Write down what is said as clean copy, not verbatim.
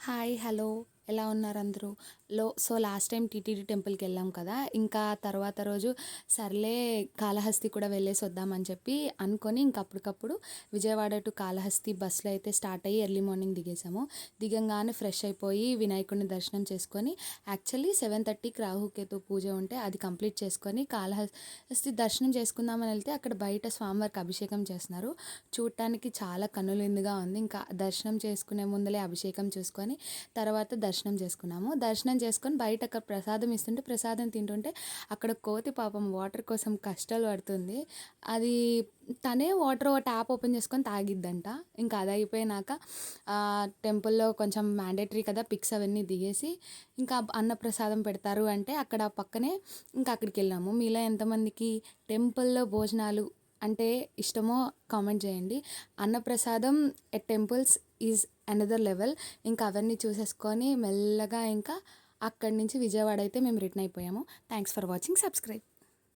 Hi hello ఎలా ఉన్నారు అందరూ సో లాస్ట్ టైం టీటీడీ టెంపుల్కి వెళ్ళాం కదా. ఇంకా తర్వాత రోజు సర్లే కాళహస్తి కూడా వెళ్ళేసి వద్దామని చెప్పి అనుకొని ఇంక అప్పటికప్పుడు విజయవాడ టు కాళహస్తి బస్సులో అయితే స్టార్ట్ అయ్యి ఎర్లీ మార్నింగ్ దిగేసాము. దిగంగానే ఫ్రెష్ అయిపోయి వినాయకుడిని దర్శనం చేసుకొని యాక్చువల్లీ 7:30కి రాహుకేతు పూజ ఉంటే అది కంప్లీట్ చేసుకొని కాళహస్తి దర్శనం చేసుకుందామని వెళ్తే అక్కడ బయట స్వామివారికి అభిషేకం చేస్తున్నారు. చూడటానికి చాలా కనువిందుగా ఉంది. ఇంకా దర్శనం చేసుకునే ముందలే అభిషేకం చూసుకొని తర్వాత దర్శనం చేసుకున్నాము. దర్శనం చేసుకొని బయట అక్కడ ప్రసాదం ఇస్తుంటే ప్రసాదం తింటుంటే అక్కడ కోతి పాపం వాటర్ కోసం కష్టాలు పడుతుంది. అది తనే వాటర్ ట్యాప్ ఓపెన్ చేసుకొని తాగిద్దంట. ఇంకా అది అయిపోయినాక టెంపుల్లో కొంచెం మ్యాండేటరీ కదా పిక్స్ అవన్నీ దిగేసి ఇంకా అన్నప్రసాదం పెడతారు అంటే అక్కడ పక్కనే ఇంకా అక్కడికి వెళ్ళాము. మీలో ఎంతమందికి టెంపుల్లో భోజనాలు అంటే ఇష్టమో కామెంట్ చేయండి. అన్నప్రసాదం at temples is another level. ఇంకా అవన్నీ చూసేసుకొని మెల్లగా ఇంకా అక్కడి నుంచి విజయవాడ అయితే మేము రిటర్న్ అయిపోయాము. Thanks for watching. సబ్స్క్రైబ్.